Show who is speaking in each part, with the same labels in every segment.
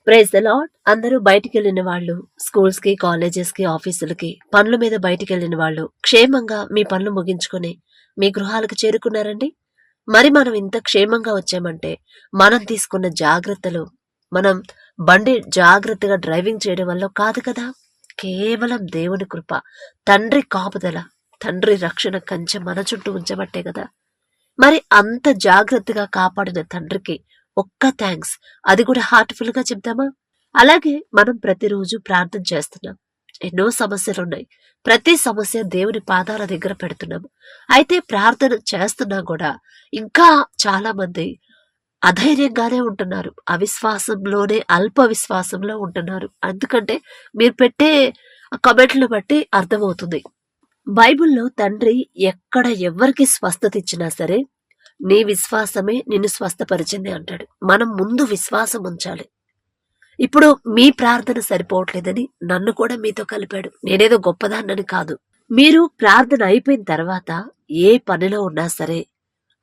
Speaker 1: Praise the lord. అందరూ బయటికి వెళ్ళిన వాళ్ళు, స్కూల్స్ కి, కాలేజెస్ కి, ఆఫీసులకి, పనుల మీద బయటికి వెళ్ళిన వాళ్ళు క్షేమంగా మీ పనులు ముగించుకొని మీ గృహాలకు చేరుకున్నారండి. మరి మనం ఇంత క్షేమంగా వచ్చామంటే మనం తీసుకున్న జాగ్రత్తలు, మనం బండి జాగ్రత్తగా డ్రైవింగ్ చేయడం వల్ల కాదు కదా. కేవలం దేవుని కృప, తండ్రి కాపుదల, తండ్రి రక్షణ కంచె మన చుట్టూ ఉంచబట్టే కదా. మరి అంత జాగ్రత్తగా కాపాడిన తండ్రికి ఒక్క థ్యాంక్స్, అది కూడా హార్ట్ఫుల్ గా చెప్తామా? అలాగే మనం ప్రతిరోజు ప్రార్థన చేస్తున్నాం. ఎన్నో సమస్యలున్నాయి. ప్రతి సమస్య దేవుని పాదాల దగ్గర పెడుతున్నాము. అయితే ప్రార్థన చేస్తున్నా కూడా ఇంకా చాలా మంది అధైర్యంగానే ఉంటున్నారు. అవిశ్వాసంలోనే, అల్ప విశ్వాసంలో ఉంటున్నారు. ఎందుకంటే మీరు పెట్టే కమెంట్లను బట్టి అర్థమవుతుంది. బైబిల్లో తండ్రి ఎక్కడ ఎవరికి స్వస్థత ఇచ్చినా సరే నీ విశ్వాసమే నిన్ను స్వస్థపరిచింది అంటాడు. మనం ముందు విశ్వాసం ఉంచాలి. ఇప్పుడు మీ ప్రార్థన సరిపోవట్లేదని నన్ను కూడా మీతో కలిపాడు. నేనేదో గొప్పదాన్నని కాదు. మీరు ప్రార్థన అయిపోయిన తర్వాత ఏ పనిలో ఉన్నా సరే,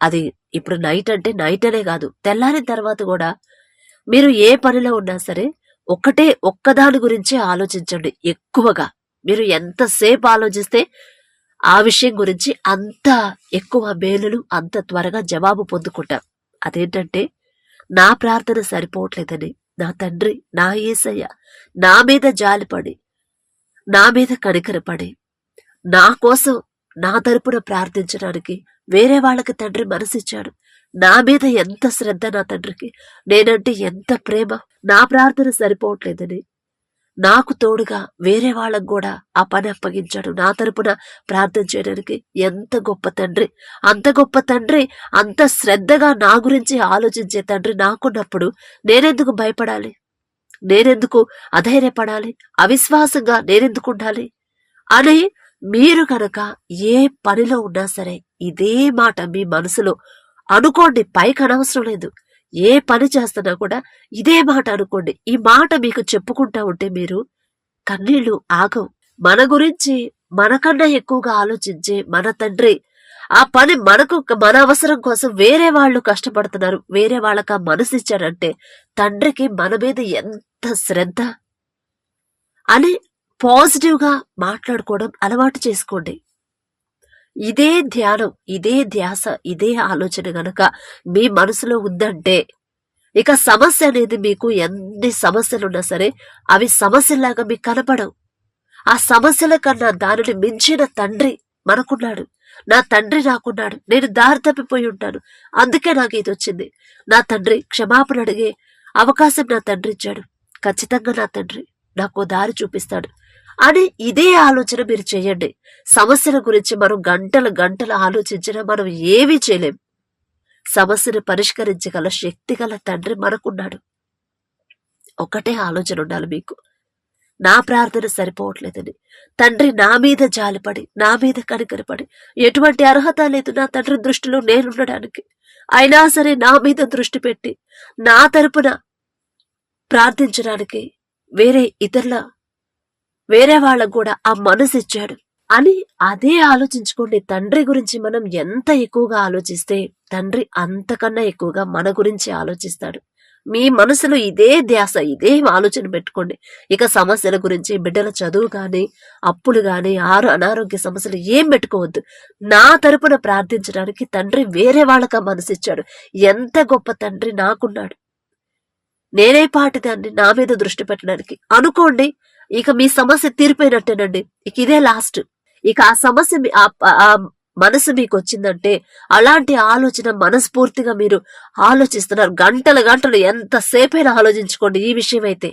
Speaker 1: అది ఇప్పుడు నైట్ అంటే నైట్ అనే కాదు, తెల్లారిన తర్వాత కూడా మీరు ఏ పనిలో ఉన్నా సరే ఒక్కదాని గురించే ఆలోచించండి. ఎక్కువగా మీరు ఎంతసేపు ఆలోచిస్తే ఆ విషయం గురించి అంత ఎక్కువ మేలులు, అంత త్వరగా జవాబు పొందుకుంటాం. అదేంటంటే, నా ప్రార్థన సరిపోవట్లేదని నా తండ్రి, నా యేసయ్య నా మీద జాలిపడి, నా మీద కనికరపడి, నా కోసం, నా తరపున ప్రార్థించడానికి వేరే వాళ్ళకి తండ్రి మనసిచ్చాడు. నా మీద ఎంత శ్రద్ధ నా తండ్రికి, నేనంటే ఎంత ప్రేమ. నా ప్రార్థన సరిపోవట్లేదని నాకు తోడుగా వేరే వాళ్ళకు కూడా ఆ పని అప్పగించాడు. నా తరపున ప్రార్థన చేయడానికి ఎంత గొప్ప తండ్రి. అంత గొప్ప తండ్రి, అంత శ్రద్ధగా నా గురించి ఆలోచించే తండ్రి నాకున్నప్పుడు నేనెందుకు భయపడాలి? నేనెందుకు అధైర్యపడాలి? అవిశ్వాసంగా నేనెందుకు ఉండాలి అని మీరు కనుక ఏ పనిలో ఉన్నా సరే ఇదే మాట మీ మనసులో అనుకోండి. పైకి అనవసరం లేదు. ఏ పని చేస్తున్నా కూడా ఇదే మాట అనుకోండి. ఈ మాట మీకు చెప్పుకుంటా ఉంటే మీరు కన్నీళ్లు ఆగవు. మన గురించి మనకన్నా ఎక్కువగా ఆలోచించే మన తండ్రి ఆ పని మన అవసరం కోసం వేరే వాళ్ళు కష్టపడుతున్నారు, వేరే వాళ్ళకి ఆ మనసు ఇచ్చాడంటే తండ్రికి మన మీద ఎంత శ్రద్ధ అని పాజిటివ్ గా మాట్లాడుకోవడం అలవాటు చేసుకోండి. ఇదే ధ్యానం, ఇదే ధ్యాస, ఇదే ఆలోచన గనక మీ మనసులో ఉందంటే ఇక సమస్య అనేది, మీకు ఎన్ని సమస్యలున్నా సరే అవి సమస్యలాగా మీకు కనపడవు. ఆ సమస్యల కన్నా దానిని మించిన తండ్రి మనకున్నాడు. నా తండ్రి నాకున్నాడు. నేను దారి తప్పిపోయి ఉంటాను, అందుకే నాకు ఇది వచ్చింది. నా తండ్రి క్షమాపణ అడిగే అవకాశం నా తండ్రి ఇచ్చాడు. ఖచ్చితంగా నా తండ్రి నాకు దారి చూపిస్తాడు అని ఇదే ఆలోచన మీరు చేయండి. సమస్యల గురించి మనం గంటలు ఆలోచించినా మనం ఏమీ చేయలేం. సమస్యను పరిష్కరించగల శక్తి గల తండ్రి మనకున్నాడు. ఒకటే ఆలోచన ఉండాలి మీకు, నా ప్రార్థన సరిపోవట్లేదని. తండ్రి నా మీద జాలిపడి, నా మీద కనికరపడి, ఎటువంటి అర్హత లేదు నా తండ్రి దృష్టిలో నేనుండడానికి, అయినా సరే నా మీద దృష్టి పెట్టి నా తరపున ప్రార్థించడానికి వేరే వాళ్ళకు కూడా ఆ మనసు ఇచ్చాడు అని అదే ఆలోచించుకోండి. తండ్రి గురించి మనం ఎంత ఎక్కువగా ఆలోచిస్తే తండ్రి అంతకన్నా ఎక్కువగా మన గురించి ఆలోచిస్తాడు. మీ మనసులో ఇదే ధ్యాస, ఇదే ఆలోచన పెట్టుకోండి. ఇక సమస్యల గురించి, బిడ్డల చదువు గాని, అప్పులు గాని, అనారోగ్య సమస్యలు ఏం పెట్టుకోవద్దు. నా తరపున ప్రార్థించడానికి తండ్రి వేరే వాళ్ళకి మనసిచ్చాడు. ఎంత గొప్ప తండ్రి నాకున్నాడు. నేనే పాటిదాన్ని నా మీద దృష్టి పెట్టడానికి అనుకోండి. ఇక మీ సమస్య తీరిపోయినట్టేనండి. ఇక ఇదే లాస్ట్. ఇక ఆ సమస్య ఆ మనసు మీకు వచ్చిందంటే, అలాంటి ఆలోచన మనస్ఫూర్తిగా మీరు ఆలోచిస్తున్నారు, గంటలు ఎంతసేపైనా ఆలోచించుకోండి. ఈ విషయం అయితే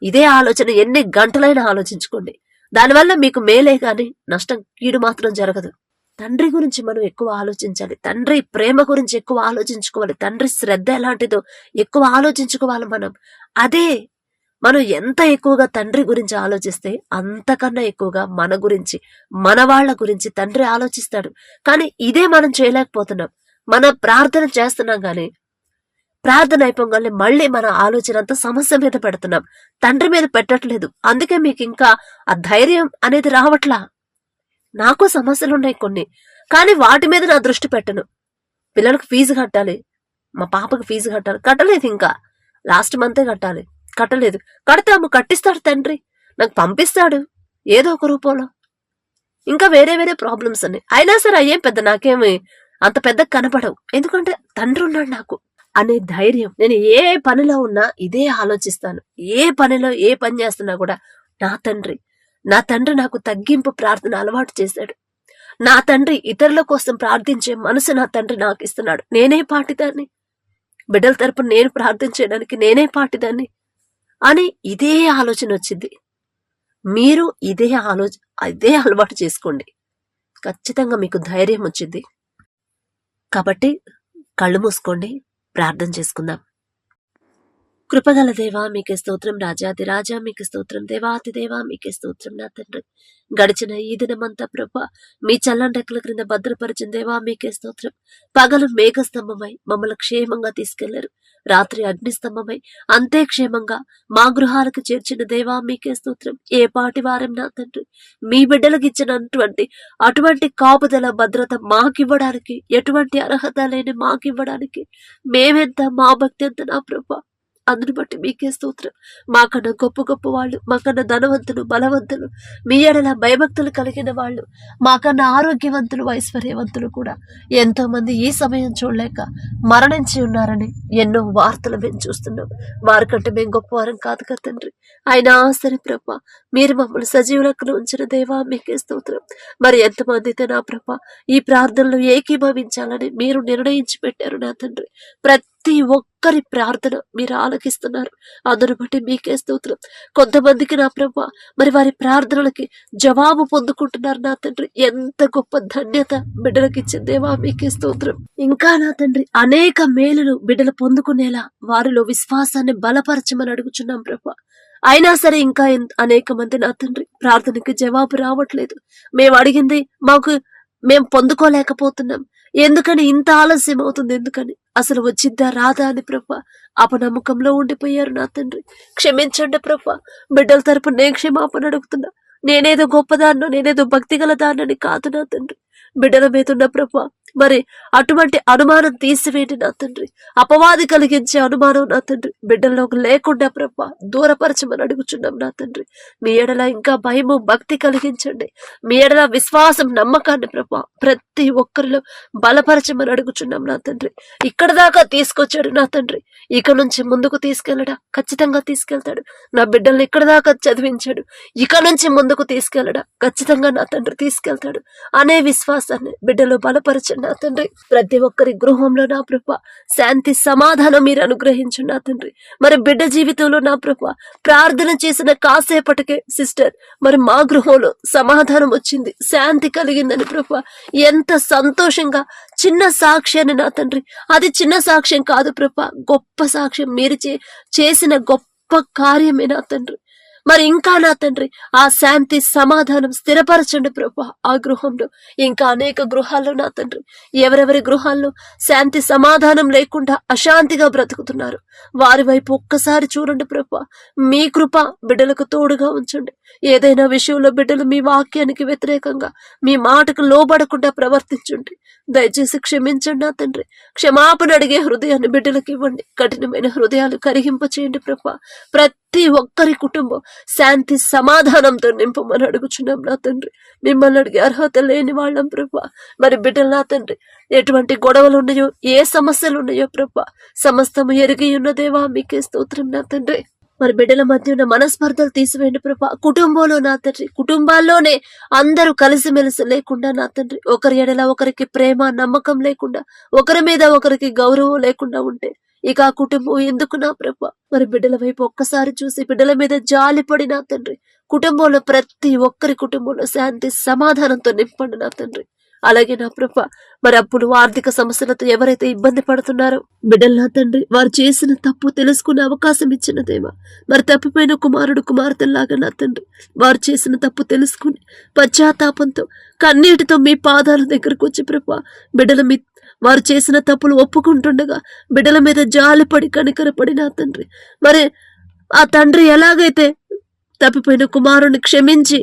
Speaker 1: ఇదే ఆలోచన ఎన్ని గంటలైనా ఆలోచించుకోండి. దానివల్ల మీకు మేలే గాని నష్టం, కీడు మాత్రం జరగదు. తండ్రి గురించి మనం ఎక్కువ ఆలోచించాలి. తండ్రి ప్రేమ గురించి ఎక్కువ ఆలోచించుకోవాలి. తండ్రి శ్రద్ధ ఎలాంటిదో ఎక్కువ ఆలోచించుకోవాలి మనం. అదే మనం ఎంత ఎక్కువగా తండ్రి గురించి ఆలోచిస్తే అంతకన్నా ఎక్కువగా మన గురించి, మన వాళ్ళ గురించి తండ్రి ఆలోచిస్తాడు. కానీ ఇదే మనం చేయలేకపోతున్నాం. మనం ప్రార్థన చేస్తున్నాం కానీ ప్రార్థన అయిపోగానే మళ్ళీ మన ఆలోచన అంతా సమస్య మీద పెడుతున్నాం, తండ్రి మీద పెట్టట్లేదు. అందుకే మీకు ఇంకా ఆ ధైర్యం అనేది రావట్లా. నాకు సమస్యలున్నాయి కొన్ని, కానీ వాటి మీద నా దృష్టి పెట్టను. పిల్లలకు ఫీజు కట్టాలి, మా పాపకి ఫీజు కట్టాలి, కట్టలేదు ఇంకా, లాస్ట్ మంతే కట్టాలి. కట్టలేదు. కట్టిస్తాడు తండ్రి, నాకు పంపిస్తాడు ఏదో ఒక రూపంలో. ఇంకా వేరే వేరే ప్రాబ్లమ్స్ ఉన్నాయి. అయినా సరే అయ్యేం పెద్ద నాకేమి అంత పెద్ద కనపడవు, ఎందుకంటే తండ్రి ఉన్నాడు నాకు అనే ధైర్యం. నేను ఏ పనిలో ఉన్నా ఇదే ఆలోచిస్తాను. ఏ పనిలో ఏ పని చేస్తున్నా కూడా నా తండ్రి నాకు తగ్గింపు ప్రార్థన అలవాటు చేశాడు. నా తండ్రి ఇతరుల కోసం ప్రార్థించే మనసు నా తండ్రి నాకు ఇస్తున్నాడు. నేనే పాటిదాన్ని, బిడ్డల తరపున నేను ప్రార్థించడానికి నేనే పాటిదాన్ని అని ఇదే ఆలోచన వచ్చింది. మీరు ఇదే అలవాటు చేసుకోండి, ఖచ్చితంగా మీకు ధైర్యం వచ్చింది. కాబట్టి కళ్ళు మూసుకోండి, ప్రార్థన చేసుకుందాం. కృపగల దేవా మీకే స్తోత్రం, రాజాది రాజా మీకే స్తోత్రం, దేవాతి దేవా మీకే స్తోత్రం. నా తండ్రి గడిచిన ఈ దినమంతా ప్రభా మీ చల్లని రెక్కల క్రింద భద్రపరిచిన దేవా మీకే స్తోత్రం. పగలు మేఘస్తంభమై మమ్మల్ని క్షేమంగా తీసుకెళ్లారు, రాత్రి అగ్నిస్తంభమై అంతే క్షేమంగా మా గృహాలకు చేర్చిన దేవా మీకే స్తోత్రం. ఏ పాటి వారం నా తండ్రి మీ బిడ్డలకు ఇచ్చినటువంటి అటువంటి కాపుదల భద్రత మాకివ్వడానికి, ఎటువంటి అర్హత లేని మాకివ్వడానికి మేమెంత, మా భక్తి ఎంత నా ప్రభా, అందుని బట్టి మీకే స్తోత్రం. మాకన్నా గొప్ప గొప్ప వాళ్ళు, మాకన్నా ధనవంతులు, బలవంతులు, మీ ఎడల భయభక్తులు కలిగిన వాళ్ళు, మాకన్నా ఆరోగ్యవంతులు, ఐశ్వర్యవంతులు కూడా ఎంతో మంది ఈ సమయం చూడలేక మరణించి ఉన్నారని ఎన్నో వార్తలు మేము చూస్తున్నాం. వారికంటే మేము గొప్పవారం కాదు కదా తండ్రి. అయినా సరే ప్రభా మీరు మమ్మల్ని సజీవులకు ఉంచిన దేవా మీకే స్తోత్రం. మరి ఎంతమందితో నా ప్రభా ఈ ప్రార్థనలు ఏకీభవించాలని మీరు నిర్ణయించి పెట్టారు నా తండ్రి. ప్రతి ఒక్కరి ప్రార్థన మీరు ఆలకిస్తున్నారు, అందును బట్టి మీకే స్తోత్రం. కొంతమందికి నా ప్రభా మరి వారి ప్రార్థనలకి జవాబు పొందుకుంటున్నారు నా తండ్రి. ఎంత గొప్ప ధన్యత బిడ్డలకు ఇచ్చిందేవా మీకే స్తోత్రం. ఇంకా నా తండ్రి అనేక మేలులు బిడ్డలు పొందుకునేలా వారిలో విశ్వాసాన్ని బలపరచమని అడుగుచున్నాం ప్రభా. అయినా సరే ఇంకా అనేక మంది నా తండ్రి ప్రార్థనకి జవాబు రావట్లేదు. మేము అడిగింది మేము పొందుకోలేకపోతున్నాం, ఎందుకని ఇంత ఆలస్యం అవుతుంది, ఎందుకని అసలు వచ్చిద్దా రాదా అని ప్రభా అపనమ్మకంలో ఉండిపోయారు నా తండ్రి. క్షమించండి ప్రభా, బిడ్డల తరపు నేను క్షమాపణ అడుగుతున్నా. నేనేదో గొప్పదాన్నో, నేనేదో భక్తి గల దాన్నని కాదు నా తండ్రి. బిడ్డల మీద ఉన్న ప్రభా మరి అటువంటి అనుమానం తీసివేయండి నా తండ్రి. అపవాది కలిగించే అనుమానం నా తండ్రి బిడ్డల్లోకి లేకుండా ప్రభా దూరపరచమని అడుగుచున్నాం నా తండ్రి. మీ ఎడల ఇంకా భయము భక్తి కలిగించండి. మీ ఎడల విశ్వాసం నమ్మకాన్ని ప్రభా ప్రతి ఒక్కరిలో బలపరచమని అడుగుచున్నాం నా తండ్రి. ఇక్కడ దాకా తీసుకొచ్చాడు నా తండ్రి, ఇక నుంచి ముందుకు తీసుకెళ్ళడా ఖచ్చితంగా తీసుకెళ్తాడు. నా బిడ్డల్ని ఇక్కడ దాకా చదివించాడు, ఇక నుంచి ముందుకు తీసుకెళ్ళడా ఖచ్చితంగా నా తండ్రి తీసుకెళ్తాడు అనే విశ్వాసాన్ని బిడ్డలు బలపరచండి నా తండ్రి. ప్రతి ఒక్కరి గృహంలో నా ప్రభా శాంతి సమాధానం మీరు అనుగ్రహించు నా తండ్రి. మరి బిడ్డ జీవితంలో నా ప్రభా ప్రార్థన చేసిన కాసేపటికే సిస్టర్ మరి మా గృహంలో సమాధానం వచ్చింది, శాంతి కలిగిందని ప్రభా ఎంత సంతోషంగా చిన్న సాక్ష్యాన్ని నా తండ్రి, అది చిన్న సాక్ష్యం కాదు ప్రభా, గొప్ప సాక్ష్యం మీరు చేసిన గొప్ప కార్యమే నా తండ్రి. మరి ఇంకా నా తండ్రి ఆ శాంతి సమాధానం స్థిరపరచండి ప్రభా ఆ గృహంలో. ఇంకా అనేక గృహాల్లో నా తండ్రి ఎవరెవరి గృహాల్లో శాంతి సమాధానం లేకుండా అశాంతిగా బ్రతుకుతున్నారు, వారి వైపు ఒక్కసారి చూడండి ప్రభా. మీ కృప బిడ్డలకు తోడుగా ఉంచండి. ఏదైనా విషయంలో బిడ్డలు మీ వాక్యానికి వ్యతిరేకంగా మీ మాటకు లోబడకుండా ప్రవర్తించండి, దయచేసి క్షమించండి నా తండ్రి. క్షమాపణ అడిగే హృదయాన్ని బిడ్డలకు ఇవ్వండి. కఠినమైన హృదయాలు కరిగింప చేయండి ప్రభా. ప్రతి ఒక్కరి కుటుంబం శాంతి సమాధానంతో నింపమని అడుగుచున్నాం నా తండ్రి. మిమ్మల్ని అడిగే అర్హత లేని వాళ్ళం ప్రభా. మరి బిడ్డలు నా తండ్రి ఎటువంటి గొడవలు ఉన్నాయో, ఏ సమస్యలు ఉన్నాయో ప్రభా సమస్తము ఎరిగి ఉన్న దేవా మీకే స్తోత్రం నా తండ్రి. మరి బిడ్డల మధ్య ఉన్న మనస్పర్ధలు తీసివేయండి ప్రభా. కుటుంబంలో నా తండ్రి కుటుంబాల్లోనే అందరూ కలిసిమెలిసి లేకుండా నా తండ్రి ఒకరి ఎడల ఒకరికి ప్రేమ నమ్మకం లేకుండా, ఒకరి మీద ఒకరికి గౌరవం లేకుండా ఉంటే ఇక ఆ కుటుంబం ఎందుకు నా ప్రభా. మరి బిడ్డల వైపు ఒక్కసారి చూసి బిడ్డల మీద జాలిపడి నా తండ్రి కుటుంబంలో ప్రతి ఒక్కరి కుటుంబంలో శాంతి సమాధానంతో నింపండి నా తండ్రి. అలాగే నా ప్రభా మరి అప్పుడు ఆర్థిక సమస్యలతో ఎవరైతే ఇబ్బంది పడుతున్నారో బిడ్డలు నా తండ్రి వారు చేసిన తప్పు తెలుసుకునే అవకాశం ఇచ్చిన దేవా. మరి తప్పిపోయిన కుమారుడు కుమార్తెలాగా నా తండ్రి వారు చేసిన తప్పు తెలుసుకుని పశ్చాత్తాపంతో కన్నీటితో మీ పాదాల దగ్గరకు వచ్చి ప్రభా బిడ్డల వారు చేసిన తప్పులు ఒప్పుకుంటుండగా బిడ్డల మీద జాలిపడి కనికరపడి నా తండ్రి మరి ఆ తండ్రి ఎలాగైతే తప్పిపోయిన కుమారుని క్షమించి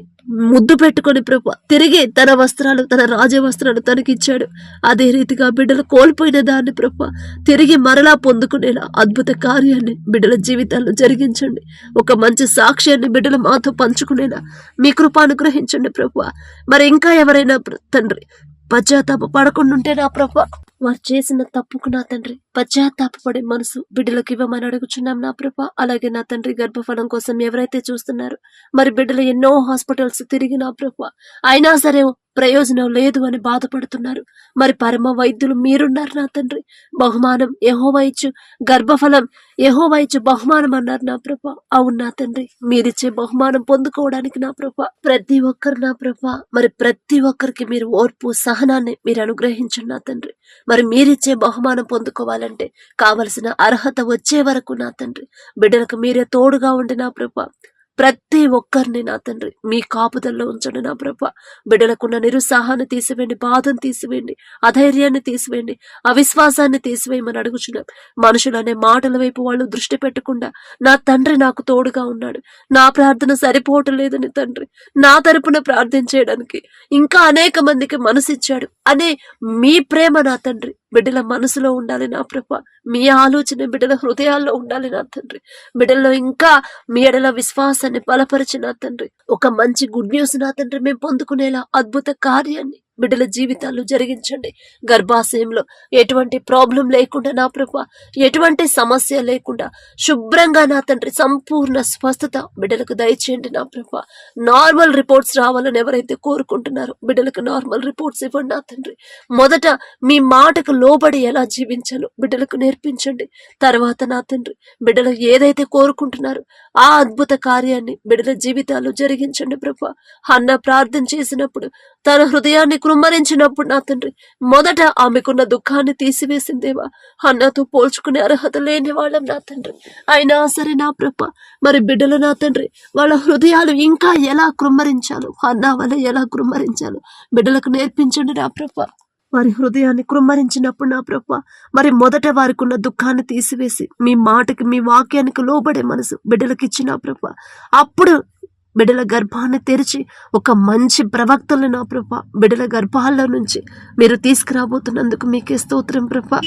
Speaker 1: ముద్దు పెట్టుకొని ప్రభు తిరిగి తన వస్త్రాలు, తన రాజ వస్త్రాలు తనకిచ్చాడు. అదే రీతిగా బిడ్డలు కోల్పోయిన దాన్ని ప్రభు తిరిగి మరలా పొందుకునేలా అద్భుత కార్యాన్ని బిడ్డల జీవితాల్లో జరిగించండి. ఒక మంచి సాక్ష్యాన్ని బిడ్డలు మాతో పంచుకునేలా మీ కృప అనుగ్రహించండి ప్రభు. మరి ఇంకా ఎవరైనా తండ్రి పశ్చాత్తాప పడకుండా నా ప్రభు వారు చేసిన తప్పుకు నా తండ్రి పశ్చాత్తాపడే మనసు బిడ్డలకు ఇవ్వమని అడుగుచున్నాం నా ప్రభ. అలాగే నా తండ్రి గర్భఫలం కోసం ఎవరైతే చూస్తున్నారో మరి బిడ్డలు ఎన్నో హాస్పిటల్స్ తిరిగి నా ప్రభ అయినా సరే ప్రయోజనం లేదు అని బాధపడుతున్నారు. మరి పరమ వైద్యులు మీరున్నారు నా తండ్రి. బహుమానం యెహోవా ఇచ్చు, గర్భఫలం యెహోవా ఇచ్చు బహుమానం అన్నారు నా ప్రభ. అవును నా తండ్రి, మీరిచ్చే బహుమానం పొందుకోవడానికి నా ప్రభ ప్రతి ఒక్కరు నా ప్రభ మరి ప్రతి ఒక్కరికి మీరు ఓర్పు సహనాన్ని మీరు అనుగ్రహించండి నా తండ్రి. మరి మీరిచ్చే బహుమానం పొందుకోవాలంటే కావలసిన అర్హత వచ్చే వరకు నా తండ్రి బిడ్డలకు మీరే తోడుగా ఉండి నా ప్రభ ప్రతి ఒక్కరిని నా తండ్రి మీ కాపుదల్లో ఉంచండి నా ప్రభ. బిడ్డలకున్న నిరుత్సాహాన్ని తీసివేయండి, బాధను తీసివేయండి, అధైర్యాన్ని తీసివేయండి, అవిశ్వాసాన్ని తీసివేయమని అడుగుచున్నాం. మనుషులనే మాటల వైపు వాళ్ళు దృష్టి పెట్టకుండా నా తండ్రి నాకు తోడుగా ఉన్నాడు, నా ప్రార్థన సరిపోవటం లేదని తండ్రి నా తరపున ప్రార్థించేయడానికి ఇంకా అనేక మందికి మనసిచ్చాడు అనే మీ ప్రేమ నా తండ్రి బిడ్డల మనసులో ఉండాలి నా ప్రభ. మీ ఆలోచన బిడ్డల హృదయాల్లో ఉండాలి నా తండ్రి. బిడ్డల్లో ఇంకా మీ ఎడల విశ్వాసాన్ని బలపరిచి నా తండ్రి ఒక మంచి గుడ్ న్యూస్ నా తండ్రి మేము పొందుకునేలా అద్భుత కార్యాన్ని బిడ్డల జీవితాల్లో జరిగించండి. గర్భాశయంలో ఎటువంటి ప్రాబ్లం లేకుండా నా ప్రభ ఎటువంటి సమస్య లేకుండా శుభ్రంగా నా తండ్రి సంపూర్ణ స్వస్థత బిడ్డలకు దయచేయండి నా ప్రభ. నార్మల్ రిపోర్ట్స్ రావాలని ఎవరైతే కోరుకుంటున్నారో బిడ్డలకు నార్మల్ రిపోర్ట్స్ ఇవ్వండి నా తండ్రి. మొదట మీ మాటకు లోబడి ఎలా జీవించాలో బిడ్డలకు నేర్పించండి. తర్వాత నా తండ్రి బిడ్డలు ఏదైతే కోరుకుంటున్నారో ఆ అద్భుత కార్యాన్ని బిడ్డల జీవితాల్లో జరిగించండి ప్రభ. హన్న ప్రార్థన చేసినప్పుడు తన హృదయాన్ని కృమ్మరించినప్పుడు నా తండ్రి మొదట ఆమెకున్న దుఃఖాన్ని తీసివేసిందేవా. హన్నతో పోల్చుకునే అర్హత లేని వాళ్ళం నా తండ్రి. అయినా సరే నా ప్రభ మరి బిడ్డలు నా తండ్రి వాళ్ళ హృదయాలు ఇంకా ఎలా కృమ్మరించాలో, హన్నా వల్ల ఎలా కృమ్మరించాలో బిడ్డలకు నేర్పించండి నా ప్రభ. వారి హృదయాన్ని కృమ్మరించినప్పుడు నా ప్రభ మరి మొదట వారికి ఉన్న దుఃఖాన్ని తీసివేసి మీ మాటకి మీ వాక్యానికి లోబడే మనసు బిడ్డలకు ఇచ్చిన ప్రభ. అప్పుడు బిడ్డల గర్భాన్ని తెరిచి ఒక మంచి ప్రవక్తలు నా ప్రభ బిడ్డల గర్భాల్లో నుంచి మీరు తీసుకురాబోతున్నందుకు మీకే స్తోత్రం ప్రభ.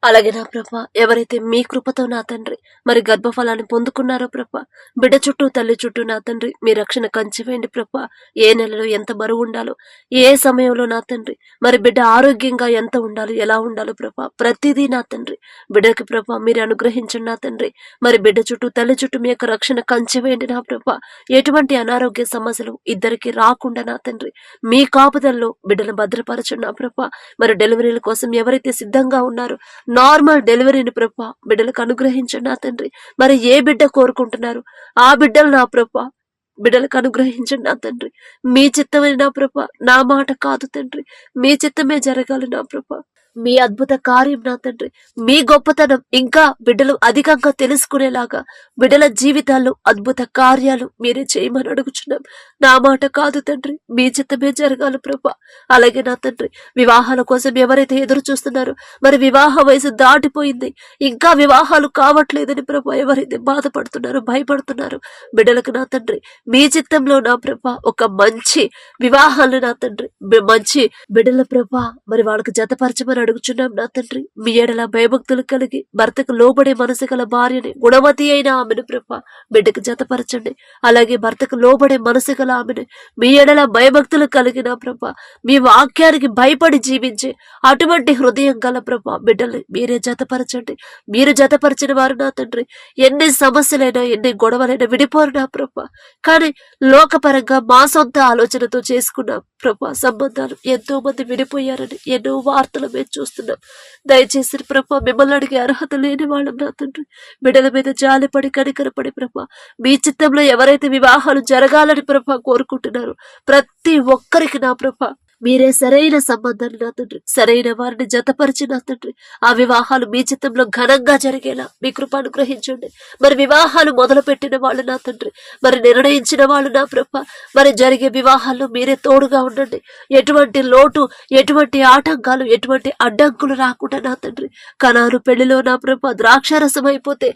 Speaker 1: అలాగే నా ప్రభ ఎవరైతే మీ కృపతో నా తండ్రి మరి గర్భఫలాన్ని పొందుకున్నారో ప్రభ బిడ్డ చుట్టూ తల్లి చుట్టూ నా తండ్రి మీ రక్షణ కంచివేయండి ప్రభ. ఏ నెలలో ఎంత బరువు ఉండాలో, ఏ సమయంలో నా తండ్రి మరి బిడ్డ ఆరోగ్యంగా ఎంత ఉండాలో, ఎలా ఉండాలో ప్రభ ప్రతిదీ నా తండ్రి బిడ్డకి ప్రభ మీరు అనుగ్రహించండి నా తండ్రి. మరి బిడ్డ చుట్టూ తల్లి చుట్టూ మీ యొక్క రక్షణ కంచివేయండి నా ప్రభ. ఎటువంటి అనారోగ్య సమస్యలు ఇద్దరికి రాకుండా నా తండ్రి మీ కాపుదల్లో బిడ్డను భద్రపరచండి నా ప్రభ. మరి డెలివరీల కోసం ఎవరైతే సిద్ధంగా ఉన్నారో నార్మల్ డెలివరీని ప్రభ బిడ్డలకు అనుగ్రహించండి నా తండ్రి. మరి ఏ బిడ్డ కోరుకుంటున్నారు ఆ బిడ్డలు నా ప్రభ బిడ్డలకు అనుగ్రహించండి నా తండ్రి. మీ చిత్తమే నా ప్రభ, నా మాట కాదు తండ్రి, మీ చిత్తమే జరగాలి నా ప్రభ. మీ అద్భుత కార్యం నా తండ్రి మీ గొప్పతనం ఇంకా బిడ్డలు అధికంగా తెలుసుకునేలాగా బిడ్డల జీవితాల్లో అద్భుత కార్యాలు మీరే చేయమని అడుగుచున్నాం. నా మాట కాదు తండ్రి, మీ చిత్తమే జరగాలి ప్రభ. అలాగే నా తండ్రి వివాహాల కోసం ఎవరైతే ఎదురు చూస్తున్నారో మరి వివాహ వయసు దాటిపోయింది ఇంకా వివాహాలు కావట్లేదని ప్రభ ఎవరైతే బాధపడుతున్నారో భయపడుతున్నారో బిడ్డలకు నా తండ్రి మీ చిత్తంలో నా ప్రభ ఒక మంచి వివాహాలు నా తండ్రి మంచి బిడ్డల ప్రభ మరి వాళ్ళకి జతపరచమని అడుగుచున్నాం నా తండ్రి. మీ ఎడల భయభక్తులు కలిగి భర్తకు లోబడే మనసు గల భార్యని గుణవతి అయిన ఆమెను ప్రభ బిడ్డకు జతపరచండి. అలాగే భర్తకు లోబడే మనసు గల ఆమెను మీ ఎడల భయభక్తులు కలిగిన ప్రభ మీ వాక్యానికి భయపడి జీవించే అటువంటి హృదయం గల ప్రభ బిడ్డల్ని మీరే జతపరచండి. మీరు జతపరిచిన వారు నా తండ్రి ఎన్ని సమస్యలైనా ఎన్ని గొడవలైనా విడిపోరు నా ప్రభ. కానీ లోకపరంగా మా సొంత ఆలోచనతో చేసుకున్న ప్రభ సంబంధాలు ఎంతో మంది విడిపోయారని ఎన్నో వార్తలు మేము చూస్తున్నాం. దయచేసి ప్రభ మిమ్మల్ని అడిగే అర్హత లేని వాళ్ళం నా తండ్రి బిడ్డల మీద జాలిపడి కనికరపడి ప్రభ మీ చిత్తంలో ఎవరైతే వివాహాలు జరగాలని ప్రభ కోరుకుంటున్నారో ప్రతి ఒక్కరికి నా ప్రభ మీరే సరైన సంబంధాలు నా తండ్రి, సరైన వారిని జతపరిచి నా తండ్రి, ఆ వివాహాలు మీ చిత్తంలో ఘనంగా జరిగేలా మీ కృప అనుగ్రహించండి. మరి వివాహాలు మొదలు పెట్టిన వాళ్ళు నా తండ్రి, మరి నిర్ణయించిన వాళ్ళు నా ప్రభ, మరి జరిగే వివాహాల్లో మీరే తోడుగా ఉండండి. ఎటువంటి లోటు, ఎటువంటి ఆటంకాలు, ఎటువంటి అడ్డంకులు రాకుండా నా తండ్రి, కనాను పెళ్లిలో నా ప్రభ ద్రాక్షారసం అయిపోతే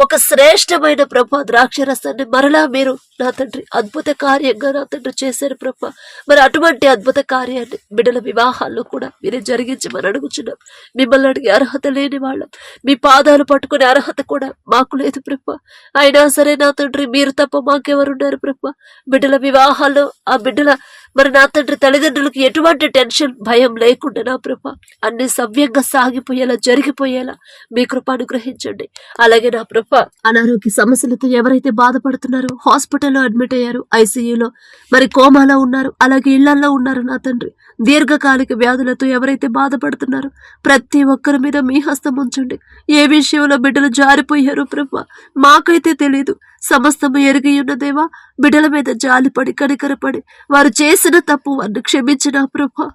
Speaker 1: ఒక శ్రేష్టమైన ప్రభ ద్రాక్షరసాన్ని మరలా మీరు నా తండ్రి అద్భుత కార్యంగా నా తండ్రి చేశారు ప్రభ. మరి అటువంటి అద్భుత కార్యాన్ని బిడ్డల వివాహాల్లో కూడా మీరే జరిగించమని అడుగుచున్నాం. మిమ్మల్ని అడిగే అర్హత లేని వాళ్ళం, మీ పాదాలు పట్టుకునే అర్హత కూడా మాకు లేదు ప్రభ. అయినా సరే నా తండ్రి మీరు తప్ప మాకెవరున్నారు ప్రభ. బిడ్డల వివాహాల్లో ఆ బిడ్డల మరి నా తండ్రి తల్లిదండ్రులకు ఎటువంటి టెన్షన్, భయం లేకుండా నా ప్రభ అన్ని సవ్యంగా సాగిపోయేలా, జరిగిపోయేలా మీ కృప అనుగ్రహించండి. అలాగే నా ప్రభ అనారోగ్య సమస్యలతో ఎవరైతే బాధపడుతున్నారో, హాస్పిటల్లో అడ్మిట్ అయ్యారు, ఐసీయూలో మరి కోమాలో ఉన్నారు, అలాగే ఇళ్లలో ఉన్నారు నా తండ్రి, దీర్ఘకాలిక వ్యాధులతో ఎవరైతే బాధపడుతున్నారో ప్రతి ఒక్కరి మీద మీ హస్తం ఉంచండి. ఏ విషయంలో బిడ్డలు జారిపోయారో ప్రభ మాకైతే తెలియదు, సమస్తము ఎరిగి ఉన్న దేవా, బిడ్డల మీద జాలిపడి కనికరపడి వారు చేసిన తప్పు వారిని క్షమించిన ప్రభ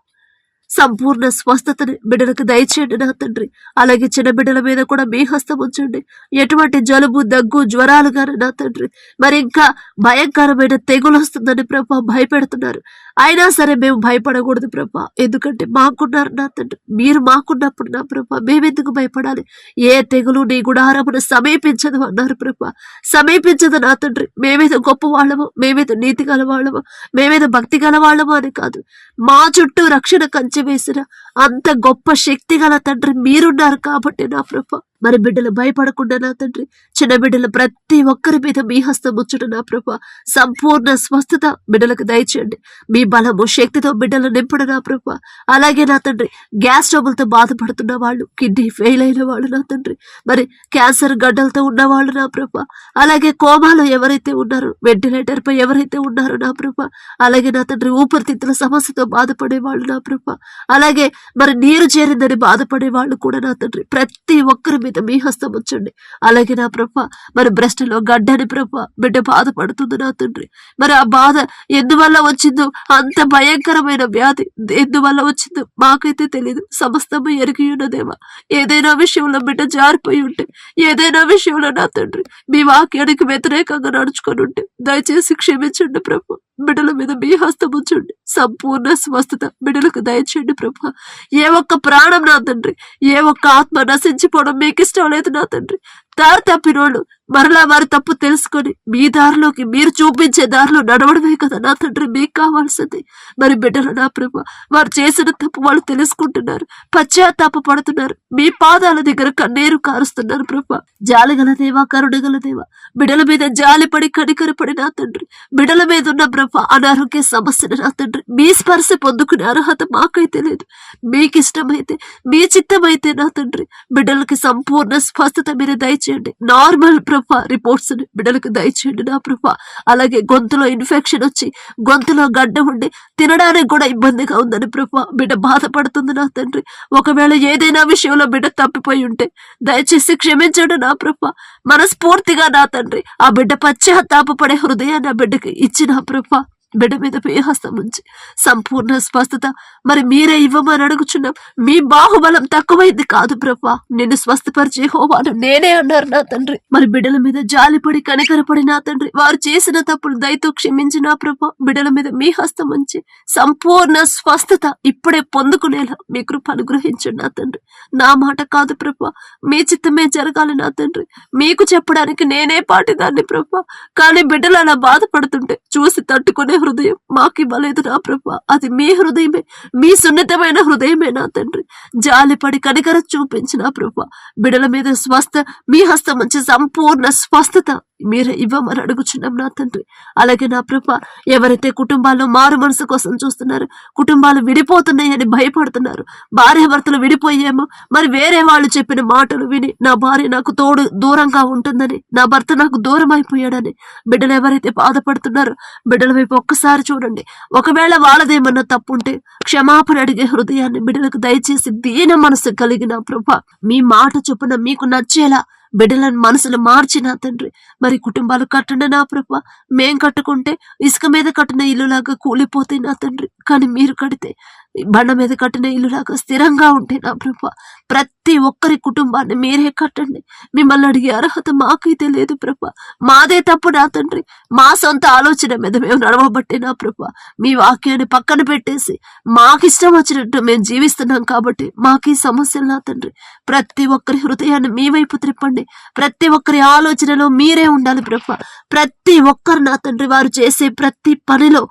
Speaker 1: సంపూర్ణ స్వస్థతని బిడ్డలకు దయచేయండి నా తండ్రి. అలాగే చిన్న బిడ్డల మీద కూడా మీ హస్తం ఉంచండి. ఎటువంటి జలుబు, దగ్గు, జ్వరాలు గాని నా తండ్రి, మరి ఇంకా భయంకరమైన తెగులు వస్తుందని ప్రభా భయపెడుతున్నారు. అయినా సరే మేము భయపడకూడదు ప్రభా, ఎందుకంటే మాకున్నారు నా తండ్రి. మీరు మాకున్నప్పుడు నా ప్రభా మేమెందుకు భయపడాలి? ఏ తెగులు నీ గుడారమును సమీపించదు అన్నారు ప్రభా. సమీపించదు నా తండ్రి. మేమేదో గొప్ప వాళ్ళము, మేమేదో నీతి గలవాళ్ళము, మేమేదో భక్తి గలవాళ్ళము అని కాదు, మా చుట్టూ రక్షణ కంచె వేసిన అంత గొప్ప శక్తి గల తండ్రి మీరున్నారు కాబట్టి నా ప్రభా మరి బిడ్డలు భయపడకుండా నా తండ్రి, చిన్న బిడ్డలు ప్రతి ఒక్కరి మీద మీ హస్తం ఉంచుట నా ప్రభా సంపూర్ణ స్వస్థత బిడ్డలకు దయచేయండి. మీ బలము, శక్తితో బిడ్డలు నింపడు నా ప్రభా. అలాగే నా తండ్రి గ్యాస్ ట్రబుల్తో బాధపడుతున్న వాళ్ళు, కిడ్నీ ఫెయిల్ అయిన వాళ్ళు నా తండ్రి, మరి క్యాన్సర్ గడ్డలతో ఉన్నవాళ్ళు నా ప్రభా, అలాగే కోమాలో ఎవరైతే ఉన్నారో, వెంటిలేటర్ పై ఎవరైతే ఉన్నారో నా ప్రభా, అలాగే నా తండ్రి ఊపిరితిత్తుల సమస్యతో బాధపడే వాళ్ళు నా ప్రభా, అలాగే మరి నీరు చేరిందని బాధపడే వాళ్ళు కూడా నా తండ్రి ప్రతి ఒక్కరి మీద మీ హస్తం ఉంచండి. అలాగే నా ప్రభ మరి బ్రెస్ట్లో గడ్డని ప్రభ బిడ్డ బాధపడుతుంది నా తండ్రి, మరి ఆ బాధ ఎందువల్ల వచ్చిందో, అంత భయంకరమైన వ్యాధి ఎందువల్ల వచ్చిందో మాకైతే తెలియదు, సమస్తము ఎరిగి ఉన్నదేమా. ఏదైనా విషయంలో బిడ్డ జారిపోయి ఉంటే, ఏదైనా విషయంలో నా తండ్రి మీ వాక్యానికి వ్యతిరేకంగా నడుచుకొని ఉంటే దయచేసి క్షమించండి ప్రభు. బిడ్డల మీద మీ హస్తం ఉంచండి. సంపూర్ణ స్వస్థత బిడ్డలకు దయచేయండి ప్రభు. ఏ ఒక్క ప్రాణం నా తండ్రి, ఏ ఒక్క ఆత్మ నశించిపోవడం మీకు ఇష్టం లేదు నా తండ్రి. దారి తప్పినోళ్ళు మరలా వారి తప్పు తెలుసుకొని మీ దారిలోకి, మీరు చూపించే దారిలో నడవడమే కదా నా తండ్రి మీకు కావాల్సింది. మరి బిడ్డలు నా ప్రభు వారు చేసిన తప్పు వాళ్ళు తెలుసుకుంటున్నారు, పశ్చాత్తాప పడుతున్నారు, మీ పాదాల దగ్గర కన్నీరు కారుస్తున్నారు ప్రభు. జాలిగల దేవా, కరుణగల దేవా, బిడ్డల మీద జాలిపడి కనికరపడి నా తండ్రి, బిడ్డల మీద ఉన్న ప్రభు అనారోగ్య సమస్యను నా తండ్రి మీ స్పర్శ పొందుకునే అర్హత మాకైతే లేదు. మీకు ఇష్టమైతే, మీ చిత్తమైతే నా తండ్రి బిడ్డలకి సంపూర్ణ స్వస్థత మీరు దయచేయండి. నార్మల్ ప్రభా రిపోర్ట్స్ బిడ్డలకు దయచేయండి నా ప్రభా. అలాగే గొంతులో ఇన్ఫెక్షన్ వచ్చి, గొంతులో గడ్డ ఉండి తినడానికి కూడా ఇబ్బందిగా ఉందని ప్రభా బిడ్డ బాధపడుతుంది నా తండ్రి. ఒకవేళ ఏదైనా విషయంలో బిడ్డ తప్పిపోయి ఉంటే దయచేసి క్షమించండి నా ప్రభా. మనస్ఫూర్తిగా నా తండ్రి ఆ బిడ్డ పశ్చాత్తాపపడే హృదయాన్ని ఆ బిడ్డకి ఇచ్చిన ప్రభా బిడ్డ మీద మీ హస్తం ఉంచి సంపూర్ణ స్వస్థత మరి మీరే ఇవ్వమని అడుగుచున్నాం. మీ బాహుబలం తక్కువైంది కాదు ప్రభా, నిన్ను స్వస్థపరిచే యెహోవాను నేనే అన్నారు నా తండ్రి. మరి బిడ్డల మీద జాలిపడి కనికరపడి నా తండ్రి వారు చేసిన తప్పులు దయతో క్షమించిన ప్రభా బిడ్డల మీద మీ హస్తం ఉంచి సంపూర్ణ స్వస్థత ఇప్పుడే పొందుకునేలా మీ కృప అనుగ్రహించండి నా తండ్రి. నా మాట కాదు ప్రభా, మీ చిత్తమే జరగాలి నా తండ్రి. మీకు చెప్పడానికి నేనే పాటిదాన్ని ప్రభా, కానీ బిడ్డలు అలా బాధపడుతుంటే చూసి తట్టుకునే హృదయం మాకు ఇవ్వలేదు నా ప్రభా. అది మీ హృదయమే, మీ సున్నితమైన హృదయమే నా తండ్రి. జాలిపడి కనికర చూపించిన ప్రభా బిడ్డల మీద మీ హస్తం నుంచి సంపూర్ణ స్వస్థత మీరే ఇవ్వమని అడుగుచున్నాం నా తండ్రి. అలాగే నా ప్రభా ఎవరైతే కుటుంబాల్లో మారు మనసు కోసం చూస్తున్నారు, కుటుంబాలు విడిపోతున్నాయని భయపడుతున్నారు, భార్య భర్తలు విడిపోయాము, మరి వేరే వాళ్ళు చెప్పిన మాటలు విని నా భార్య నాకు దూరంగా ఉంటుందని, నా భర్త నాకు దూరం అయిపోయాడని బిడ్డలు ఎవరైతే బాధపడుతున్నారో బిడ్డల వైపు ఒక్కసారి చూడండి. ఒకవేళ వాళ్ళదేమన్నా తప్పుంటే క్షమాపణ అడిగే హృదయాన్ని బిడ్డలకు దయచేసి దీన మనసు కలిగిన ప్రభా మీ మాట చొప్పున మీకు నచ్చేలా బిడ్డలను మనసులు మార్చి నా తండ్రి మరి కుటుంబాలు కట్టండి నా ప్రభ. మేం కట్టుకుంటే ఇసుక మీద కట్టిన ఇల్లులాగా కూలిపోతాయి నా తండ్రి, కానీ మీరు కడితే బండ మీద కట్టిన ఇల్లులాగా స్థిరంగా ఉంటే నా ప్రభ. ప్రతి ఒక్కరి కుటుంబాన్ని మీరే కట్టండి. మిమ్మల్ని అడిగే అర్హత మాకైతే లేదు ప్రభ. మాదే తప్పు నా తండ్రి. మా సొంత ఆలోచన మీద మేము నడవబట్టే నా ప్రభ. మీ వాక్యాన్ని పక్కన పెట్టేసి మాకిష్టం వచ్చినట్టు మేము జీవిస్తున్నాం కాబట్టి మాకు ఈ సమస్యలు నా తండ్రి. ప్రతి ఒక్కరి హృదయాన్ని మీ వైపు త్రిప్పండి. ప్రతి ఒక్కరి ఆలోచనలో మీరే ఉండాలి ప్రభ. ప్రతి ఒక్కరు నా తండ్రి వారు చేసే ప్రతి పనిలో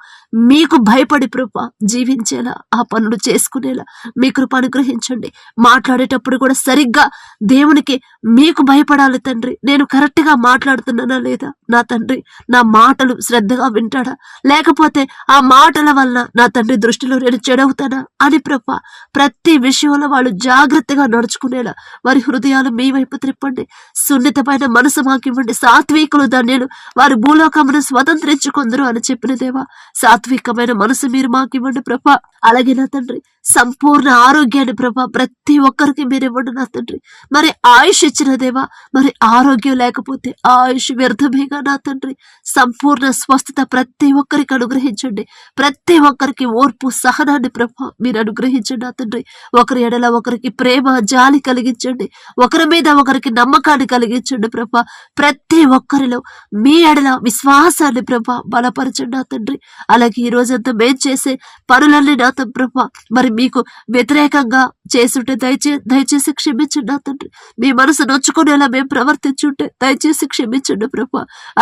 Speaker 1: మీకు భయపడి ప్రభ జీవించేలా, ఆ పనులు చేసుకునేలా మీ కృప అనుగ్రహించండి. మాట్లాడేటప్పుడు కూడా సరిగ్గా దేవునికి మీకు భయపడాలి తండ్రి. నేను కరెక్ట్ గా మాట్లాడుతున్నానా లేదా నా తండ్రి, నా మాటలు శ్రద్ధగా వింటాడా, లేకపోతే ఆ మాటల వల్ల నా తండ్రి దృష్టిలో నేను చెడవుతానా అని ప్రభ ప్రతి విషయంలో వాళ్ళు జాగ్రత్తగా నడుచుకునేలా వారి హృదయాలు మీ వైపు త్రిప్పండి. సున్నితమైన మనసు మాకివ్వండి. సాత్వికులు ధన్యులు, వారి భూలోకమును స్వతంత్రించుకొందరు అని చెప్పిన దేవా, సాత్వికమైన మనసు మీరు మాకివ్వండి ప్రభ. అలాగే నా తండ్రి సంపూర్ణ ఆరోగ్యాన్ని ప్రభ ప్రతి ఒక్కరికి మీరు ఇవ్వండి నా తండ్రి. మరి ఆయుష్ ఇచ్చిన దేవా, మరి ఆరోగ్యం లేకపోతే ఆయుష్ వ్యర్థమేగా నా తండ్రి. సంపూర్ణ స్వస్థత ప్రతి ఒక్కరికి అనుగ్రహించండి. ప్రతి ఒక్కరికి ఓర్పు సహనాన్ని ప్రభ మీరు అనుగ్రహించండి నా తండ్రి. ఒకరి ఎడల ఒకరికి ప్రేమ జాలి కలిగించండి. ఒకరి మీద ఒకరికి నమ్మకాన్ని కలిగించండి ప్రభ. ప్రతి ఒక్కరిలో మీ ఎడల విశ్వాసాన్ని ప్రభ బలపరచండి నా తండ్రి. అలాగే ఈ రోజంతా మేం చేసే పనులన్నీ నా ప్రభ మరి మీకు వ్యతిరేకంగా చేస్తుంటే దయచేసి క్షమించండి నా తండ్రి. మీ మనసు నొచ్చుకునేలా మేము ప్రవర్తించుంటే దయచేసి క్షమించండి ప్రభ.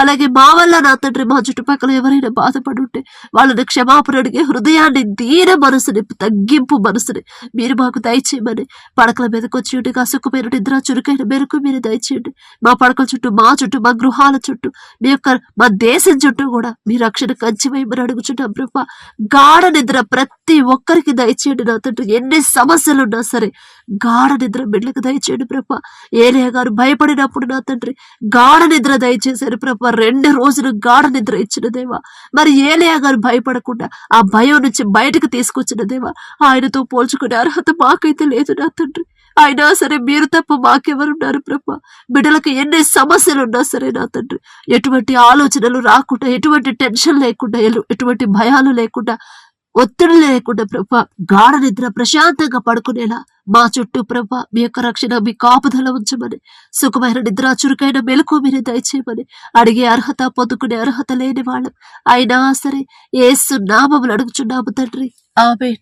Speaker 1: అలాగే మా వల్ల నా తండ్రి మా చుట్టుపక్కల ఎవరైనా బాధపడుంటే వాళ్ళని క్షమాపణ అడిగే హృదయాన్ని, దీన మనసుని, తగ్గింపు మనసుని మీరు మాకు దయచేయమని పడకల మీదకి వచ్చి సుఖమైన నిద్ర చురుకైన మెరుకు మీరు దయచేయండి. మా పడకల చుట్టూ, మా గృహాల చుట్టూ, మా దేశం చుట్టూ కూడా మీ రక్షణ కంచి వేయమని అడుగుచున్నాం ప్రభ. గాఢ నిద్ర ప్రతి ఒక్కరికి దయచేయండి నా తండ్రి. ఎన్ని సమస్యలు ఉన్నా సరే గాఢ నిద్ర బిడ్డలకు దయచేయండి ప్రభ. ఏలియా గారు భయపడినప్పుడు నా తండ్రి గాఢ నిద్ర దయచేశారు ప్రభ. 2 రోజులు గాఢ నిద్ర ఇచ్చిన దేవా. మరి ఏలియా గారు భయపడకుండా ఆ భయం నుంచి బయటకు తీసుకొచ్చిన దేవా, ఆయనతో పోల్చుకునే అర్హత మాకైతే లేదు నా తండ్రి. అయినా సరే మీరు తప్ప మాకెవరున్నారు ప్రభ. బిడ్డలకు ఎన్ని సమస్యలు ఉన్నా సరే నా తండ్రి ఎటువంటి ఆలోచనలు రాకుండా, ఎటువంటి టెన్షన్ లేకుండా, ఎటువంటి భయాలు లేకుండా, ఒత్తిడి లేకుండా ప్రభ గాఢ నిద్ర ప్రశాంతంగా పడుకునేలా మా చుట్టూ ప్రభ మీ యొక్క రక్షణ, మీ కాపుదల ఉంచమని, సుఖమైన నిద్ర చురుకైన మెలకు మీరు దయచేయమని అడిగే అర్హత, పొందుకునే అర్హత లేని వాళ్ళం అయినా సరే యేసు నామములు అడుగుచున్నాము తండ్రి. ఆమేన్.